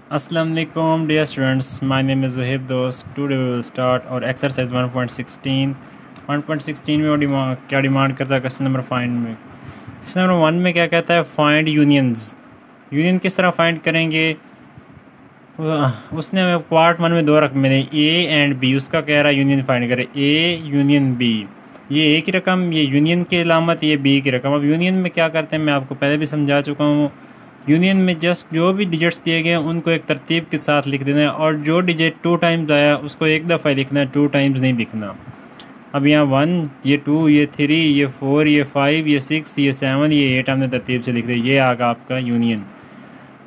Assalamu alaikum dear students, my name is Zuhaib Dost. Today we will start our exercise 1.16. 1.16 में क्या demand करता है question number find में। Question number 1 में क्या कहता है, फाइंड यूनियंस। यूनियन किस तरह फाइंड करेंगे, उसने हमें पार्ट 1 में दो रकम मिले ए एंड बी, उसका कह रहा है यूनियन फाइंड करे, ए यूनियन बी। ये ए की रकम, ये यूनियन की अलामत, ये बी की रकम। अब यूनियन में क्या करते हैं मैं आपको पहले भी समझा चुका हूँ। यूनियन में जस्ट जो भी डिजिट्स दिए गए हैं उनको एक तरतीब के साथ लिख देना है, और जो डिजिट 2 टाइम्स आया उसको एक दफ़ा लिखना है, 2 टाइम्स नहीं लिखना। अब यहाँ 1, ये 2, ये 3, ये 4, ये 5, ये 6, ये 7, ये 8 हमने तरतीब से लिख दिया। ये आगा आपका यूनियन।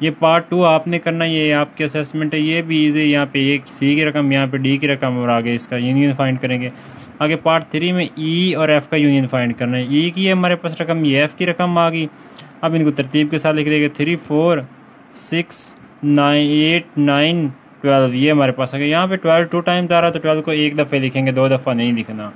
ये पार्ट 2 आपने करना, ये आपके असेसमेंट है, ये भी इजी। यहाँ पे एक सी की रकम, यहाँ पे डी की रकम, और आगे इसका यूनियन फाइंड करेंगे। आगे पार्ट 3 में ई और एफ़ का यूनियन फाइंड करना है। ई की है हमारे पास रकम, ये एफ़ की रकम आ गई। अब इनको तरतीब के साथ लिख देंगे, 3, 4, 6, 9, 8, 9, 12, ये हमारे पास आ गया। यहाँ पे 12 2 टाइम्स आ रहा है तो 12 को एक दफ़े लिखेंगे, 2 दफ़ा नहीं लिखना।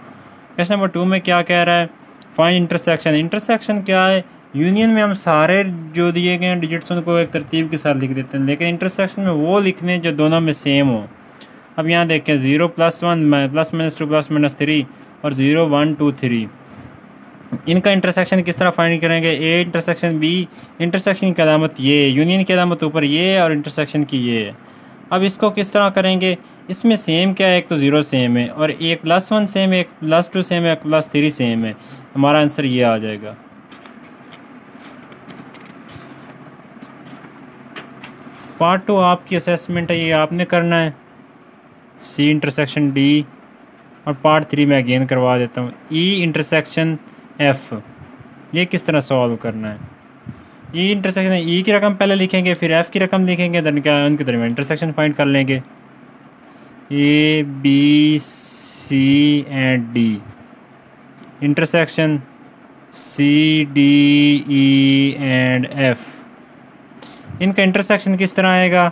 क्वेश्चन नंबर 2 में क्या कह रहा है, फाइंड इंटरसेक्शन। इंटरसेक्शन क्या है, यूनियन में हम सारे जो दिए गए हैं डिजिट्स उनको एक तरतीब के साथ लिख देते हैं, लेकिन इंटरसेक्शन में वो लिखने जो दोनों में सेम हो। अब यहाँ देखें 0 + 1 ± 2 ± 3 और 0 1 2 3, इनका इंटरसेक्शन किस तरह फाइंड करेंगे। ए इंटरसेक्शन बी, इंटरसेक्शन की अलामत ये, यूनियन की अलामत ऊपर ये और इंटरसेक्शन की ये है। अब इसको किस तरह करेंगे, इसमें सेम क्या है, एक तो 0 सेम है, और एक +1 सेम है, एक +2 सेम है, एक +3 सेम है। हमारा आंसर ये आ जाएगा। पार्ट 2 आपकी असेसमेंट है, ये आपने करना है, सी इंटरसेक्शन डी, और पार्ट 3 में अगेन करवा देता हूँ, ई इंटरसेक्शन एफ़। ये किस तरह सॉल्व करना है। ई इंटरसेक्शन, ई की रकम पहले लिखेंगे, फिर एफ़ की रकम लिखेंगे, देन क्या उनके दरमियान इंटरसेक्शन फाइंड कर लेंगे। A B C and D, intersection C D E and F. इनका इंटरसेक्शन किस तरह आएगा,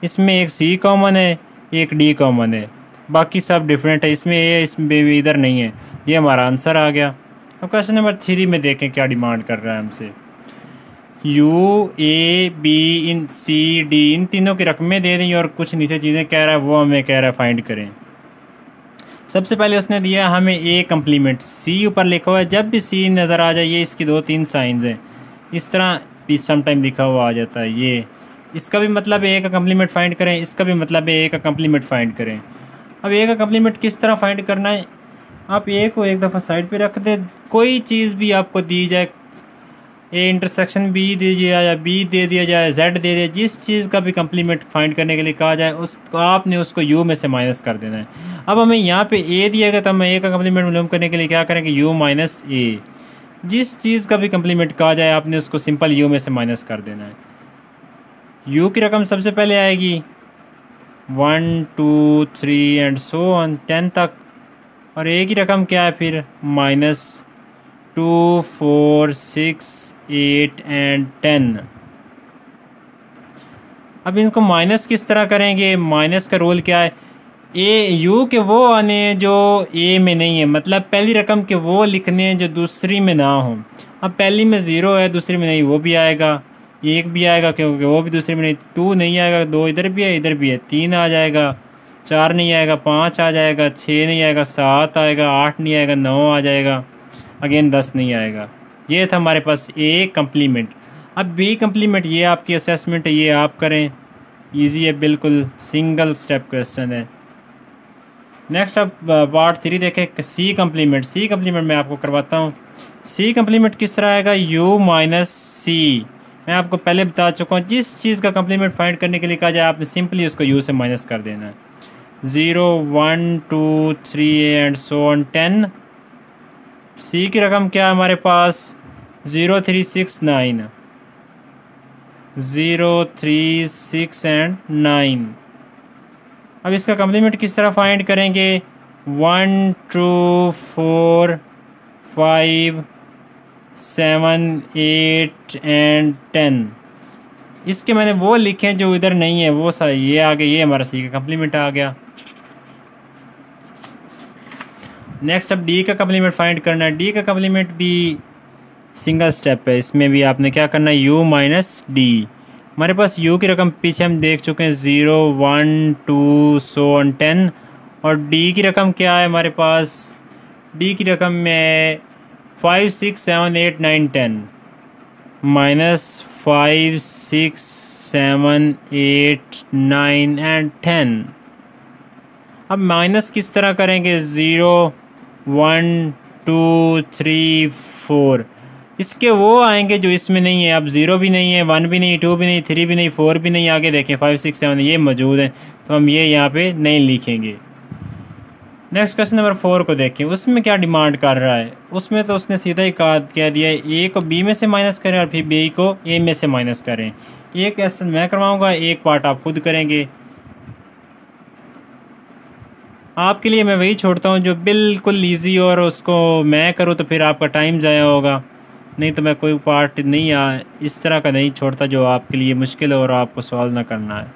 इसमें एक सी कॉमन है, एक डी कॉमन है, बाकी सब डिफरेंट है, इसमें ए इसमें इधर नहीं है। ये हमारा आंसर आ गया। अब क्वेश्चन नंबर 3 में देखें क्या डिमांड कर रहा है हमसे। यू ए बी इन सी डी, इन तीनों की रकमें दे दी और कुछ नीचे चीज़ें कह रहा है, वो हमें कह रहा है फाइंड करें। सबसे पहले उसने दिया हमें ए कम्प्लीमेंट, सी ऊपर लिखा हुआ है, जब भी सी नज़र आ जाए, ये इसकी 2-3 साइंस हैं, इस तरह भी समटाइम लिखा हुआ आ जाता है। ये इसका भी मतलब है ए का कम्प्लीमेंट फाइंड करें, इसका भी मतलब है ए का कम्प्लीमेंट फाइंड करें। अब ए का कम्प्लीमेंट किस तरह फाइंड करना है, आप ए को एक दफ़ा साइड पे रख दे, कोई चीज़ भी आपको दी जाए, ए इंटरसेक्शन बी दे दिया या बी दे दिया जाए, जेड दे दिया, जिस चीज़ का भी कम्प्लीमेंट फाइंड करने के लिए कहा जाए उसको आपने उसको यू में से माइनस कर देना है। अब हमें यहाँ पे ए दिया गया तो हम ए का कम्प्लीमेंट मालूम करने के लिए क्या करेंगे, यू माइनस ए। जिस चीज़ का भी कम्प्लीमेंट कहा जाए आपने उसको सिंपल यू में से माइनस कर देना है। यू की रकम सबसे पहले आएगी 1 2 3 एंड सो ऑन 10 तक, और ए की रकम क्या है फिर -2 4 6 8 एंड 10। अब इनको माइनस किस तरह करेंगे, माइनस का रूल क्या है, ए यू के वो आने जो ए में नहीं है, मतलब पहली रकम के वो लिखने जो दूसरी में ना हो। अब पहली में 0 है, दूसरी में नहीं, वो भी आएगा, 1 भी आएगा क्योंकि वो भी दूसरी में नहीं, 2 नहीं आएगा, 2 इधर भी है इधर भी है, 3 आ जाएगा, 4 नहीं आएगा, 5 आ जाएगा, 6 नहीं आएगा, 7 आएगा, 8 नहीं आएगा, 9 आ जाएगा, अगेन 10 नहीं आएगा। ये था हमारे पास ए कम्प्लीमेंट। अब बी कम्प्लीमेंट, ये आपकी असेसमेंट है, ये आप करें, इजी है बिल्कुल, सिंगल स्टेप क्वेश्चन है। नेक्स्ट अब पार्ट 3 देखें, सी कम्प्लीमेंट। सी कम्प्लीमेंट मैं आपको करवाता हूँ। सी कम्प्लीमेंट किस तरह आएगा, यू माइनस सी। मैं आपको पहले बता चुका हूँ, जिस चीज़ का कम्प्लीमेंट फाइंड करने के लिए कहा जाए आपने सिंपली उसको यू से माइनस कर देना है। 0 1 2 3 एंड सो ऑन 10। सी की रकम क्या है हमारे पास, 0 3 6 9, 0 3 6 एंड 9। अब इसका कम्प्लीमेंट किस तरह फाइंड करेंगे, 1 2 4 5 7 8 एंड 10। इसके मैंने वो लिखे जो इधर नहीं है, वो सारे ये आ गए, ये हमारा सी का कम्प्लीमेंट आ गया। नेक्स्ट अब डी का कम्प्लीमेंट फाइंड करना है। डी का कम्प्लीमेंट भी सिंगल स्टेप है, इसमें भी आपने क्या करना है, यू माइनस डी। हमारे पास यू की रकम पीछे हम देख चुके हैं 0 1 2 सो ऑन 10। और डी की रकम क्या है हमारे पास, डी की रकम में 5 6 7 8 9 10 -5 6 7 8 9 एंड 10। अब माइनस किस तरह करेंगे, 0 1 2 3 4, इसके वो आएंगे जो इसमें नहीं है। अब 0 भी नहीं है, 1 भी नहीं, 2 भी नहीं, 3 भी नहीं, 4 भी नहीं, आगे देखें 5 6 7 ये मौजूद है, तो हम ये यहाँ पे नहीं लिखेंगे। नेक्स्ट क्वेश्चन नंबर 4 को देखें, उसमें क्या डिमांड कर रहा है। उसमें तो उसने सीधा ही कह दिया है ए को बी में से माइनस करें और फिर बी को ए में से माइनस करें। एक क्वेश्चन मैं करवाऊँगा, एक पार्ट आप खुद करेंगे। आपके लिए मैं वही छोड़ता हूँ जो बिल्कुल ईजी, और उसको मैं करूँ तो फिर आपका टाइम ज़ाया होगा। नहीं तो मैं कोई पार्ट नहीं इस तरह का नहीं छोड़ता जो आपके लिए मुश्किल है और आपको सॉल्व ना करना है।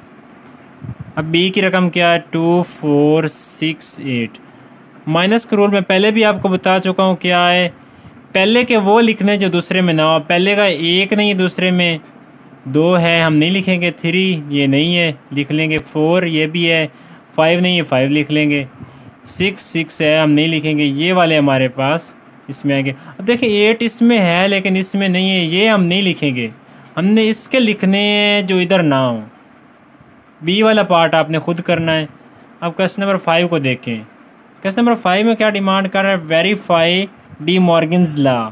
अब बी की रकम क्या है, 2 4 6 8। माइनस का रूल मैं पहले भी आपको बता चुका हूँ क्या है, पहले के वो लिखने जो दूसरे में ना हो। पहले का एक नहीं है, दूसरे में 2 है, हम नहीं लिखेंगे। 3 ये नहीं है, लिख लेंगे। 4 ये भी है, 5 नहीं है, 5 लिख लेंगे। 6 है, हम नहीं लिखेंगे। ये वाले हमारे पास इसमें आएंगे। अब देखिए 8 इसमें है लेकिन इसमें नहीं है, ये हम नहीं लिखेंगे। हमने इसके लिखने हैं जो इधर ना हो। बी वाला पार्ट आपने खुद करना है। अब क्वेश्चन नंबर 5 को देखें। क्वेश्चन नंबर 5 में क्या डिमांड कर रहा है, वेरीफाई डी मॉर्गन्स लॉ।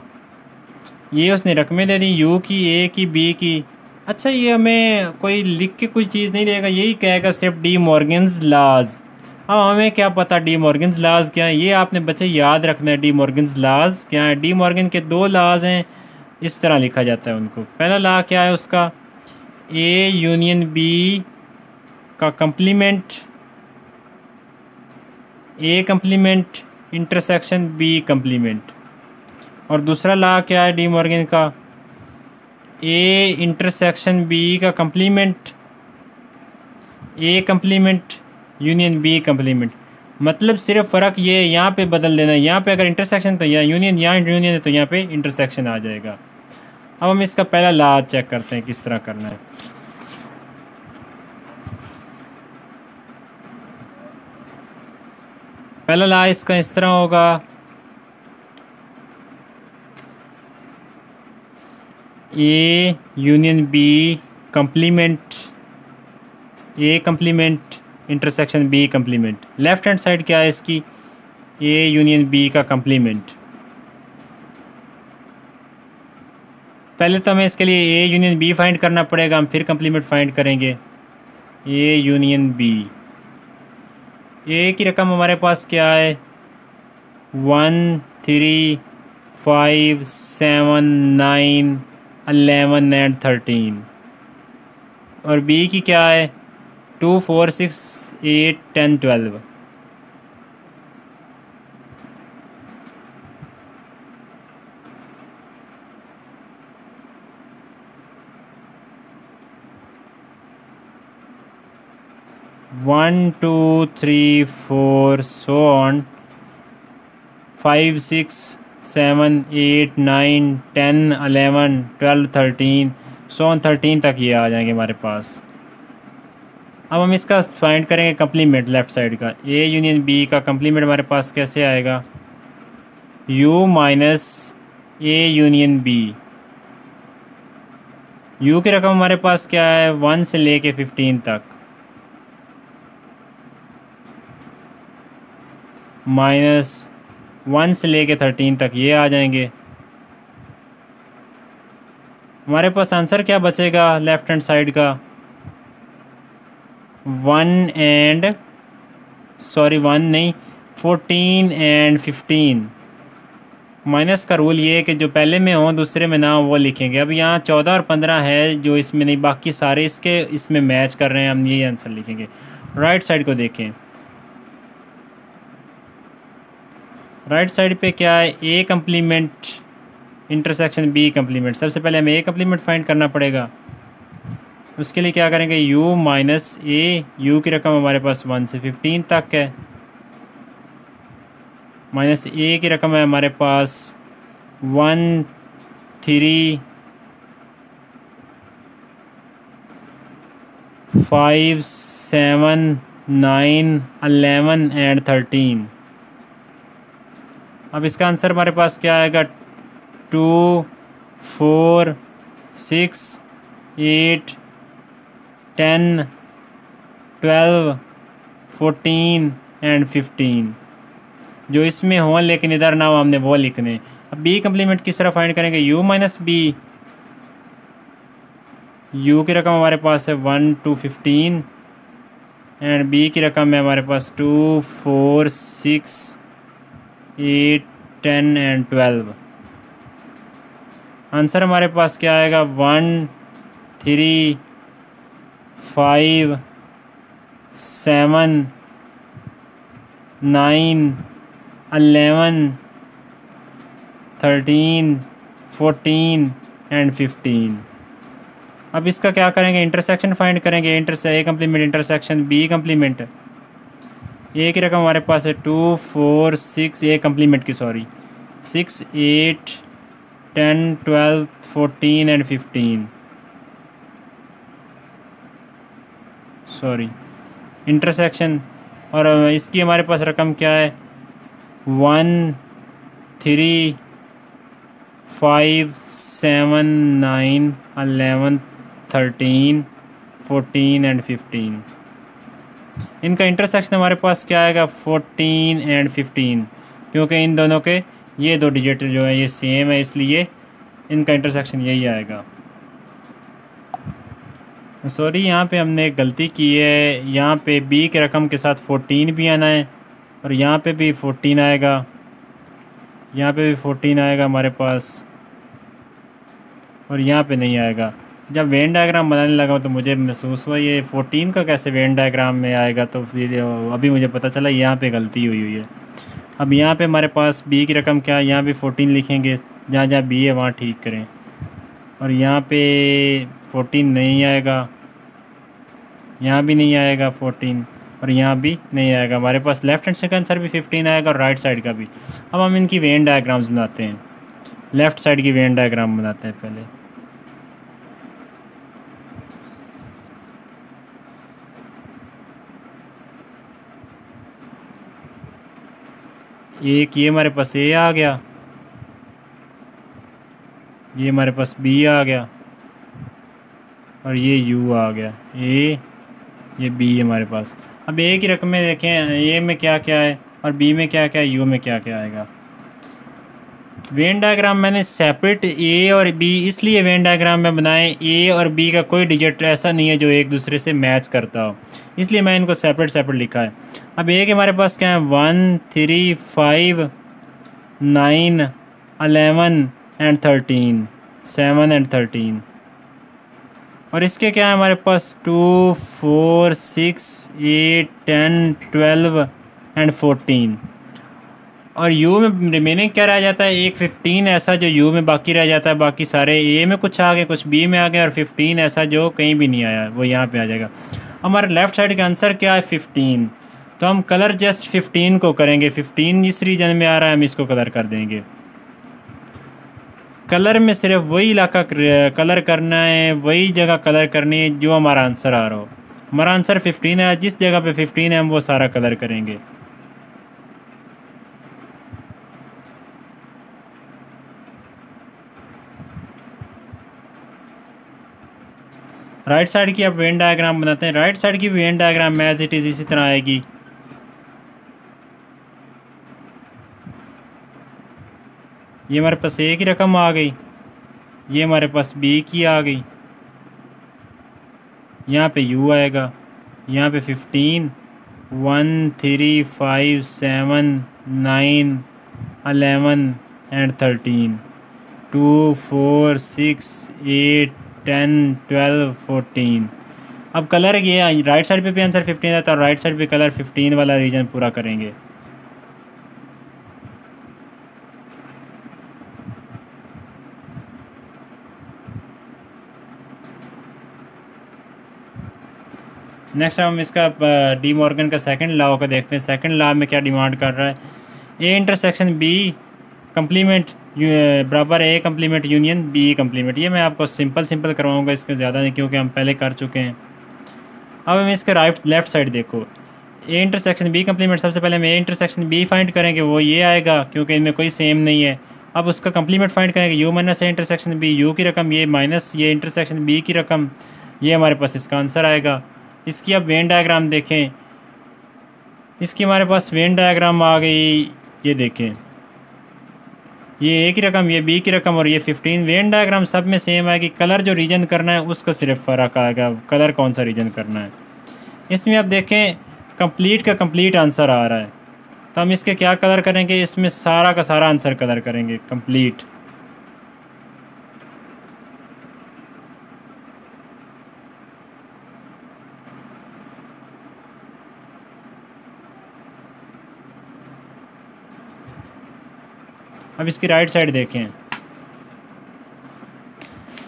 ये उसने रकमें दे दी, यू की, ए की, बी की। अच्छा, ये हमें कोई लिख के कोई चीज़ नहीं देगा, यही कहेगा सिर्फ डी मॉर्गन्स लॉज। अब हमें क्या पता डी मॉर्गन्स लॉज क्या है, ये आपने बच्चे याद रखना है। डी मॉर्गन्स लॉज क्या है, डी मॉर्गन के 2 लॉज हैं, इस तरह लिखा जाता है उनको। पहला लॉ क्या है उसका, ए यूनियन बी का complement, A complement intersection B complement. और दूसरा लॉ क्या है डी मॉर्गन का, ए इंटरसेक्शन बी का complement, A complement union B complement. मतलब सिर्फ फ़र्क ये यहाँ पे बदल देना है, यहाँ पे अगर इंटरसेक्शन तो यहाँ यूनियन, यहाँ यूनियन है तो यहाँ पे इंटरसेक्शन आ जाएगा। अब हम इसका पहला लॉ चेक करते हैं किस तरह करना है। पहला लॉ इसका इस तरह होगा, A union B complement, A complement intersection B complement. Left hand side क्या है इसकी, ए यूनियन बी का कंप्लीमेंट। पहले तो हमें इसके लिए ए यूनियन बी फाइंड करना पड़ेगा, हम फिर कंप्लीमेंट फाइंड करेंगे। ए यूनियन बी, ए की रकम हमारे पास क्या है, 1 3 5 7 9 11 एंड 13। और बी की क्या है, 2 4 6 8 10 12। One 2 3 4 so on 5 6 7 8 9 10 11 12 13 so on 13 तक ये आ जाएंगे हमारे पास। अब हम इसका फाइंड करेंगे कंप्लीमेंट लेफ़्ट साइड का। ए यूनियन बी का कंप्लीमेंट हमारे पास कैसे आएगा, U minus A union B. U की रकम हमारे पास क्या है, 1 से लेके 15 तक, माइनस 1 से लेके 13 तक ये आ जाएंगे। हमारे पास आंसर क्या बचेगा लेफ्ट हैंड साइड का, 1 नहीं 14 एंड 15। माइनस का रूल ये है कि जो पहले में हो दूसरे में ना हो वो लिखेंगे। अब यहाँ 14 और 15 है जो इसमें नहीं, बाकी सारे इसमें मैच कर रहे हैं, हम यही आंसर लिखेंगे। राइट साइड को देखें, राइट साइड पे क्या है, ए कंप्लीमेंट इंटरसेक्शन बी कंप्लीमेंट। सबसे पहले हमें ए कंप्लीमेंट फाइंड करना पड़ेगा। उसके लिए क्या करेंगे, u माइनस ए, यू की रकम हमारे पास 1 से 15 तक है, माइनस ए की रकम है हमारे पास 1 3 5, 7, 9, 11 एंड 13। अब इसका आंसर हमारे पास क्या आएगा? 2, 4, 6, 8, 10, 12, 14 एंड 15। जो इसमें हो लेकिन इधर ना हो, हमने वो लिखने। अब बी कम्प्लीमेंट किस तरह फाइंड करेंगे? u minus B. u की रकम हमारे पास है 1 to 15 एंड b की रकम है हमारे पास 2, 4, 6, 8, 10 एंड 12। आंसर हमारे पास क्या आएगा? 1, 3, 5, 7, 9, 11, 13, 14 एंड 15। अब इसका क्या करेंगे? इंटरसेक्शन फाइंड करेंगे। A complement intersection B complement. A की रकम हमारे पास है 2, 4, 6, ए कम्प्लीमेंट की 6, 8, 10, 12, 14 एंड 15। इंटरसेक्शन। और इसकी हमारे पास रकम क्या है? 1, 3, 5, 7, 9, 11, 13, 14 एंड 15। इनका इंटरसेक्शन हमारे पास क्या आएगा? 14 एंड 15, क्योंकि इन दोनों के ये दो डिजिट जो है ये सेम है, इसलिए इनका इंटरसेक्शन यही आएगा। यहाँ पे हमने एक गलती की है। यहाँ पे बी के रकम के साथ 14 भी आना है और यहाँ पे भी 14 आएगा, यहाँ पे भी 14 आएगा हमारे पास, और यहाँ पे नहीं आएगा। जब वेन डायग्राम बनाने लगा तो मुझे महसूस हुआ ये 14 का कैसे वेन डायग्राम में आएगा, तो फिर अभी मुझे पता चला यहाँ पे गलती हुई है। अब यहाँ पे हमारे पास बी की रकम क्या है? यहाँ पे 14 लिखेंगे, जहाँ जहाँ बी है वहाँ ठीक करें। और यहाँ पे 14 नहीं आएगा, यहाँ भी नहीं आएगा 14, और यहाँ भी नहीं आएगा। हमारे पास लेफ्ट हैंड साइड का आंसर भी 15 आएगा और राइट साइड का भी। अब हम इनकी वेन डायग्राम्स बनाते हैं। लेफ़्ट साइड की वेन डायग्राम बनाते हैं पहले। एक ये हमारे पास ए आ गया, ये हमारे पास बी आ गया, और ये यू आ गया। ए, ये बी है हमारे पास। अब ए की रकमें देखें, ए में क्या क्या है और बी में क्या क्या है, यू में क्या क्या आएगा। वेन डायग्राम मैंने सेपरेट ए और बी इसलिए वेन डायग्राम में बनाए, ए और बी का कोई डिजिट ऐसा नहीं है जो एक दूसरे से मैच करता हो, इसलिए मैं इनको सेपरेट सेपरेट लिखा है। अब ए के हमारे पास क्या है? 1, 3, 5, 9, 11 एंड 13, 7 एंड 13। और इसके क्या है हमारे पास? 2, 4, 6, 8, 10, 12 एंड 14। और यू में रिमेनिंग क्या रह जाता है? एक 15 ऐसा जो यू में बाकी रह जाता है, बाकी सारे ए में कुछ आ गए, कुछ बी में आ गए, और 15 ऐसा जो कहीं भी नहीं आया वो यहाँ पे आ जाएगा। हमारे लेफ़्ट साइड का आंसर क्या है? 15। तो हम कलर जस्ट 15 को करेंगे। 15 जिस रीजन में आ रहा है हम इसको कलर कर देंगे। कलर में सिर्फ वही इलाका कलर करना है, वही जगह कलर करनी है जो हमारा आंसर आ रहा हो। हमारा आंसर 15 है, जिस जगह पे 15 है हम वो सारा कलर करेंगे। राइट साइड की अब वेन डायग्राम बनाते हैं। राइट साइड की वेन डायग्राम में एज इट इज़ इसी तरह आएगी। ये हमारे पास ए की रकम आ गई, ये हमारे पास बी की आ गई, यहाँ पे यू आएगा, यहाँ पे 15, 1, 3, 5, 7, 9, 11 एंड 13, 2, 4, 6, 8, 10, 12, 14। अब कलर ये राइट साइड पे भी आंसर 15 है, तो राइट साइड पे कलर 15 वाला रीजन पूरा करेंगे। नेक्स्ट हम इसका डी मॉर्गन का सेकंड लॉ का देखते हैं। सेकंड लॉ में क्या डिमांड कर रहा है? ए इंटरसेक्शन बी कम्प्लीमेंट बराबर A complement union B complement. ये मैं आपको सिंपल करवाऊंगा, इसके ज़्यादा नहीं, क्योंकि हम पहले कर चुके हैं। अब हम इसके लेफ्ट साइड देखो, ए इंटरसेक्शन बी कम्प्लीमेंट, सबसे पहले हम ए इंटरसेक्शन बी फाइंड करेंगे, वो ये आएगा क्योंकि इनमें कोई सेम नहीं है। अब उसका कम्प्लीमेंट फाइंड करेंगे, U minus A intersection B, U की रकम ये माइनस ये इंटरसेक्शन बी की रकम, ये हमारे पास इसका आंसर आएगा। इसकी अब वेन डायग्राम देखें, इसकी हमारे पास वेन डायग्राम आ गई, ये देखें, ये ए की रकम, ये बी की रकम और ये 15। वेन डायग्राम सब में सेम आएगी, कलर जो रीजन करना है उसका सिर्फ फ़र्क आएगा, कलर कौन सा रीजन करना है। इसमें अब देखें कंप्लीट का कंप्लीट आंसर आ रहा है, तो हम इसके क्या कलर करेंगे, इसमें सारा का सारा आंसर कलर करेंगे कंप्लीट। अब इसकी राइट साइड देखें,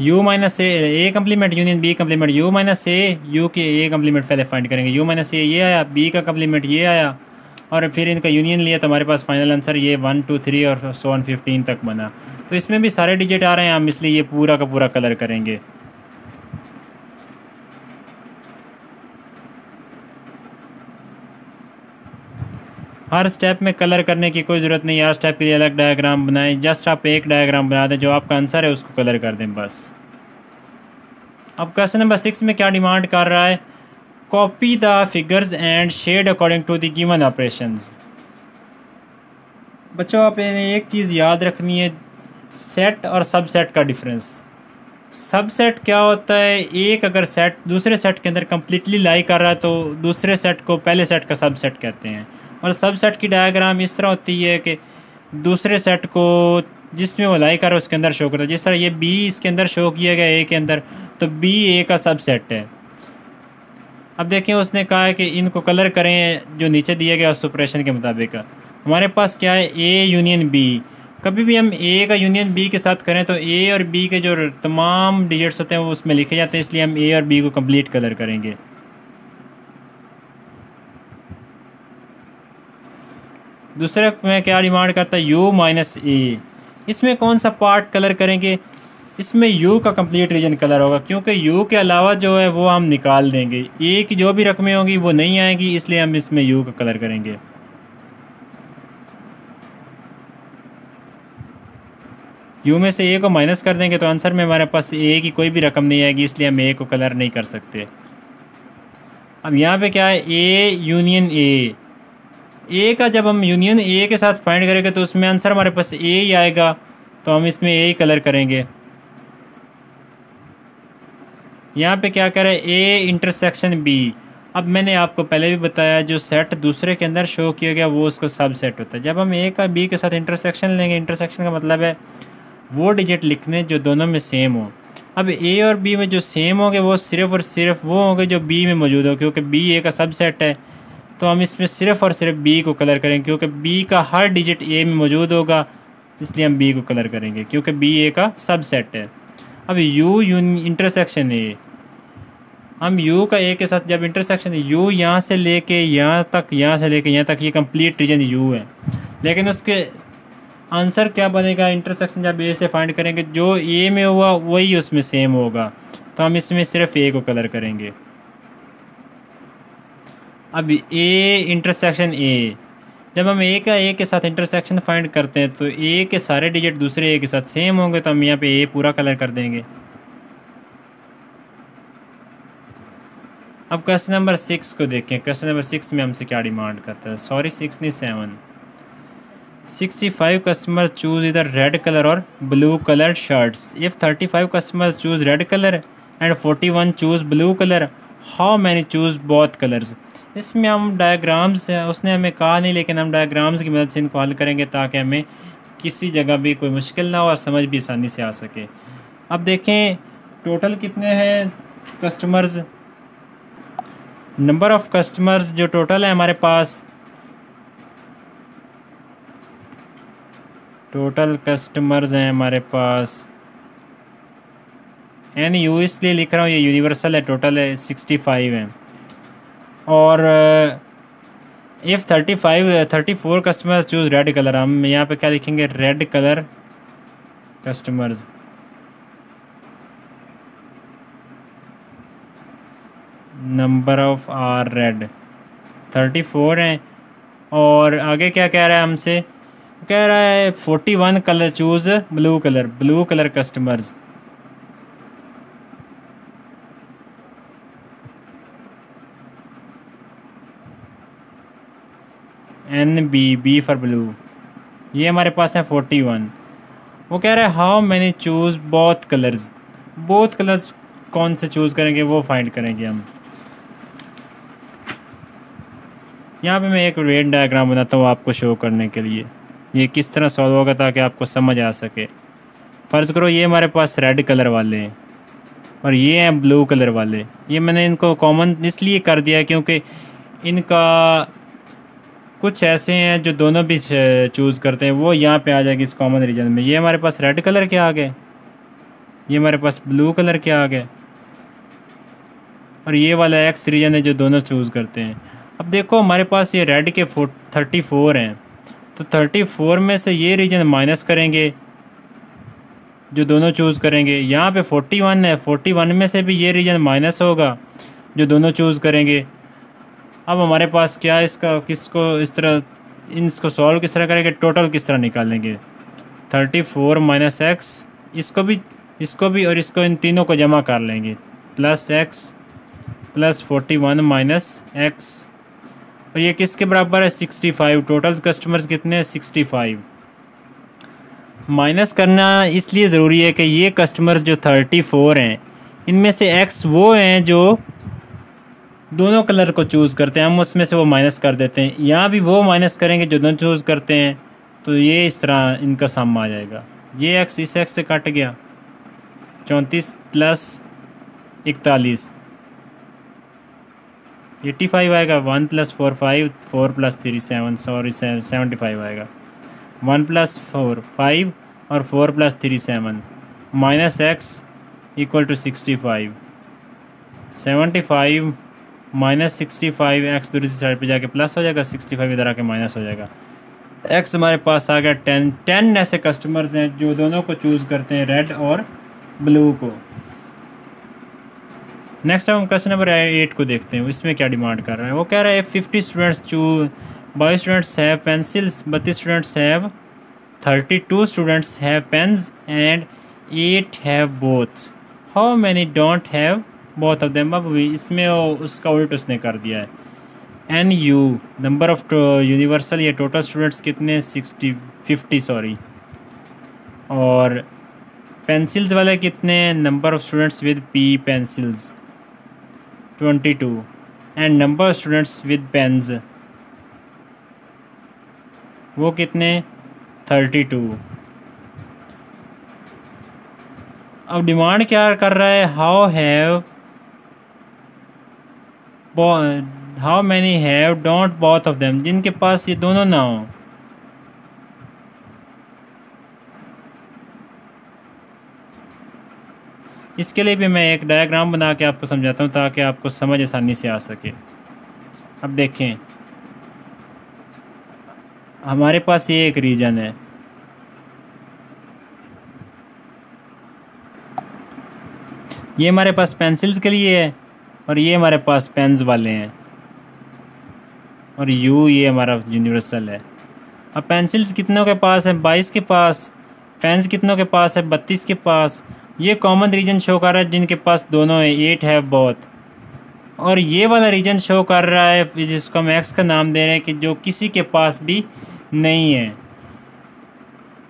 u minus A complement union B complement, U minus U के ए कम्प्लीमेंट पहले फाइंड करेंगे, यू माइनस ये आया, बी का कम्प्लीमेंट ये आया, और फिर इनका यूनियन लिया तो हमारे पास फाइनल आंसर ये 1 2 3 और सो ऑन 15 तक बना। तो इसमें भी सारे डिजिट आ रहे हैं, हम इसलिए ये पूरा का पूरा कलर करेंगे। हर स्टेप में कलर करने की कोई ज़रूरत नहीं, हर स्टेप के लिए अलग डायग्राम बनाएं, जस्ट आप एक डायग्राम बना दें, जो आपका आंसर है उसको कलर कर दें बस। अब क्वेश्चन नंबर 6 में क्या डिमांड कर रहा है, copy the figures and shade according to the given operations. बच्चों आपने एक चीज़ याद रखनी है, सेट और सबसेट का डिफरेंस। सबसेट क्या होता है, एक अगर सेट दूसरे सेट के अंदर कम्प्लीटली लाई कर रहा है तो दूसरे सेट को पहले सेट का सबसेट कहते हैं, और सबसेट की डायग्राम इस तरह होती है कि दूसरे सेट को जिसमें वो लाई कर रहा है उसके अंदर शो करता है। जिस तरह ये बी इसके अंदर शो किया गया ए के अंदर, तो बी ए का सबसेट है। अब देखें उसने कहा है कि इनको कलर करें जो नीचे दिया गया उस ऑपरेशन के मुताबिक। हमारे पास क्या है, ए यूनियन बी। कभी भी हम ए का यूनियन बी के साथ करें तो ए और बी के जो तमाम डिजिट्स होते हैं वो उसमें लिखे जाते हैं, इसलिए हम ए और बी को कंप्लीट कलर करेंगे। दूसरे में क्या डिमांड करता है, u माइनस ए। इसमें कौन सा पार्ट कलर करेंगे, इसमें u का कंप्लीट रीजन कलर होगा, क्योंकि u के अलावा जो है वो हम निकाल देंगे, a की जो भी रकमें होंगी वो नहीं आएंगी, इसलिए हम इसमें u का कलर करेंगे। u में से a को माइनस कर देंगे तो आंसर में हमारे पास a की कोई भी रकम नहीं आएगी, इसलिए हम a को कलर नहीं कर सकते। अब यहाँ पे क्या है, a यूनियन ए का जब हम यूनियन ए के साथ फाइंड करेंगे तो उसमें आंसर हमारे पास ए ही आएगा, तो हम इसमें ए ही कलर करेंगे। यहाँ पे क्या करें, ए इंटरसेक्शन बी। अब मैंने आपको पहले भी बताया जो सेट दूसरे के अंदर शो किया गया वो उसका सब सेट होता है। जब हम ए का बी के साथ इंटरसेक्शन लेंगे, इंटरसेक्शन का मतलब है वो डिजिट लिखने जो दोनों में सेम हो। अब ए और बी में जो सेम होंगे वो सिर्फ और सिर्फ वो होंगे जो बी में मौजूद हो, क्योंकि बी ए का सब सेट है, तो हम इसमें सिर्फ और सिर्फ बी को कलर करेंगे, क्योंकि बी का हर डिजिट ए में मौजूद होगा, इसलिए हम बी को कलर करेंगे क्योंकि बी ए का सबसेट है। अब यू इंटरसेक्शन ए, हम यू का ए के साथ जब इंटरसेक्शन यू यहाँ से लेके यहाँ तक, यहाँ से लेके यहाँ तक, ये कंप्लीट रीजन यू है, लेकिन उसके आंसर क्या बनेगा, इंटरसेक्शन जब ए से फाइंड करेंगे जो ए में हुआ वही उसमें सेम होगा, तो हम इसमें सिर्फ ए को कलर करेंगे। अब ए इंटरसेक्शन ए, जब हम ए का ए के साथ इंटरसेक्शन फाइंड करते हैं तो ए के सारे डिजिट दूसरे ए के साथ सेम होंगे, तो हम यहाँ पे ए पूरा कलर कर देंगे। अब क्वेश्चन नंबर 6 को देखें। क्वेश्चन नंबर 6 में हमसे क्या डिमांड करता है, सॉरी 6 नहीं 7। 65 कस्टमर चूज इधर रेड कलर और blue colour shirts. If 35 customers choose red colour and 41 choose blue colour, how many choose both colours. इसमें हम डायग्राम्स, उसने हमें कहा नहीं लेकिन हम डायग्राम्स की मदद से इनको हल करेंगे ताकि हमें किसी जगह भी कोई मुश्किल ना हो और समझ भी आसानी से आ सके। अब देखें टोटल कितने हैं कस्टमर्स, नंबर ऑफ़ कस्टमर्स जो टोटल है हमारे पास, टोटल कस्टमर्स हैं हमारे पास, एन यू इसलिए लिख रहा हूँ, ये यूनिवर्सल है, टोटल है 65 हैं। और if 34 customers choose red colour, हम यहाँ पे क्या लिखेंगे, red colour customers. Number of R red 34 हैं। और आगे क्या कह रहा है हमसे, कह रहा है 41 colour choose blue colour customers. B for blue, ये हमारे पास है 41। वो कह रहा है how many choose both colours कौन से चूज़ करेंगे वो फाइंड करेंगे हम। यहाँ पे मैं एक वेन डायग्राम बनाता हूँ आपको शो करने के लिए ये किस तरह सॉल्व होगा, ताकि आपको समझ आ सके। फ़र्ज़ करो ये हमारे पास रेड कलर वाले हैं और ये हैं ब्लू कलर वाले। ये मैंने इनको कॉमन इसलिए कर दिया क्योंकि इनका कुछ ऐसे हैं जो दोनों भी चूज़ करते हैं, वो यहाँ पे आ जाएगी इस कॉमन रीजन में। ये हमारे पास रेड कलर के आ गए, ये हमारे पास ब्लू कलर के आ गए, और ये वाला एक्स रीजन है जो दोनों चूज़ करते हैं। अब देखो हमारे पास ये रेड के 34 हैं, तो 34 में से ये रीजन माइनस करेंगे जो दोनों चूज़ करेंगे। यहाँ पे 41 है, 41 में से भी ये रीजन माइनस होगा जो दोनों चूज़ करेंगे। अब हमारे पास क्या इसका किसको इस तरह इसको सॉल्व किस तरह करेंगे, टोटल किस तरह निकालेंगे। 34 माइनस एक्स, इसको भी और इसको इन तीनों को जमा कर लेंगे, plus x plus 41 minus x, और ये किसके बराबर है 65। टोटल कस्टमर्स कितने हैं 65। माइनस करना इसलिए ज़रूरी है कि ये कस्टमर्स जो 34 हैं इनमें से एक्स वो हैं जो दोनों कलर को चूज़ करते हैं, हम उसमें से वो माइनस कर देते हैं। यहाँ भी वो माइनस करेंगे जो दोनों चूज़ करते हैं, तो ये इस तरह इनका सम आ जाएगा। ये एक्स इस एक्स से कट गया, 34 प्लस 41 85 आएगा। 1 प्लस 4 5, 4 प्लस 3 7, सॉरी 75 आएगा। 1 प्लस 4 5 और 4 plus 3 7, minus x equal to 65। 75 minus 65, x दूसरी साइड पे जाके प्लस हो जाएगा, 65 इधर आके माइनस हो जाएगा। एक्स हमारे पास आ गया 10 ऐसे कस्टमर्स हैं जो दोनों को चूज़ करते हैं, रेड और ब्लू को। नेक्स्ट हम क्वेश्चन नंबर 8 को देखते हैं, इसमें क्या डिमांड कर रहा है। वो कह रहा है 50 students 22 students have pencils, 32 students have, 32 students have pens and 8 have both, how many don't have both of them. अब इसमें उसका उल्ट उसने कर दिया है। N U number of universal, ये टोटल स्टूडेंट्स कितने 50 सॉरी, और पेंसिल्स वाले कितने, number of students with P pencils 22 and number of students with pens वो कितने 32। अब डिमांड क्या कर रहा है, how many have don't both of them, जिनके पास ये दोनों ना हो। इसके लिए भी मैं एक डायग्राम बना के आपको समझाता हूँ ताकि आपको समझ आसानी से आ सके। अब देखें हमारे पास ये एक रीजन है, ये हमारे पास पेंसिल्स के लिए है और ये हमारे पास पेन्स वाले हैं, और यू ये हमारा यूनिवर्सल है। अब पेंसिल्स कितनों के पास है 22 के पास, पेन्स कितनों के पास है 32 के पास। ये कॉमन रीजन शो कर रहा है जिनके पास दोनों है, 8 हैव बोथ, और ये वाला रीजन शो कर रहा है जिसको हम एक्स का नाम दे रहे हैं कि जो किसी के पास भी नहीं है।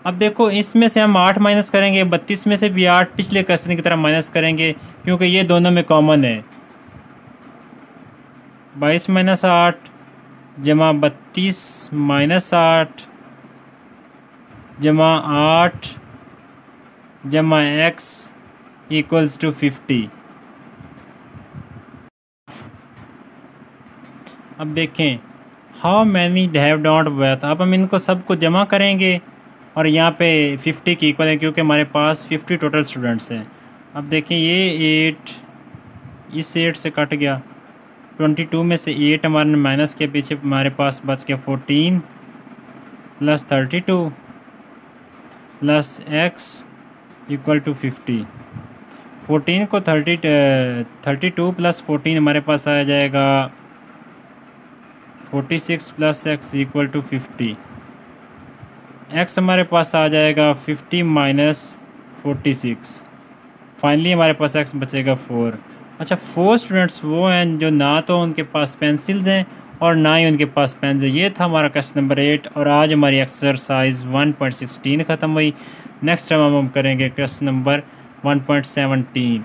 अब देखो इसमें से हम 8 माइनस करेंगे, 32 में से भी 8 पिछले क्वेश्चन की तरह माइनस करेंगे क्योंकि ये दोनों में कॉमन है। 22 माइनस 8 जमा 32 माइनस 8 जमा 8 जमा एक्स इक्वल्स टू 50। अब देखें how many have don't both, अब हम इनको सबको जमा करेंगे और यहाँ पे 50 की इक्वल है क्योंकि हमारे पास 50 टोटल स्टूडेंट्स हैं। अब देखें ये 8 इस 8 से कट गया, 22 में से 8 हमारे माइनस के पीछे हमारे पास बच गया 14 plus 32 plus x equal to 50। 14 को 32 प्लस 14 हमारे पास आ जाएगा 46 plus x equal to 50। X हमारे पास आ जाएगा 50 माइनस 46। फाइनली हमारे पास एक्स बचेगा 4। अच्छा, 4 स्टूडेंट्स वो हैं जो ना तो उनके पास पेंसिल्स हैं और ना ही उनके पास पेन्स है। ये था हमारा क्वेश्चन नंबर 8 और आज हमारी एक्सरसाइज 1.16 ख़त्म हुई। नेक्स्ट टाइम हम करेंगे क्वेश्चन नंबर 1.17।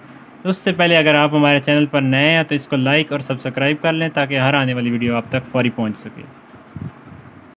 उससे पहले अगर आप हमारे चैनल पर नए हैं तो इसको लाइक और सब्सक्राइब कर लें ताकि हर आने वाली वीडियो आप तक फौरी पहुंच सके।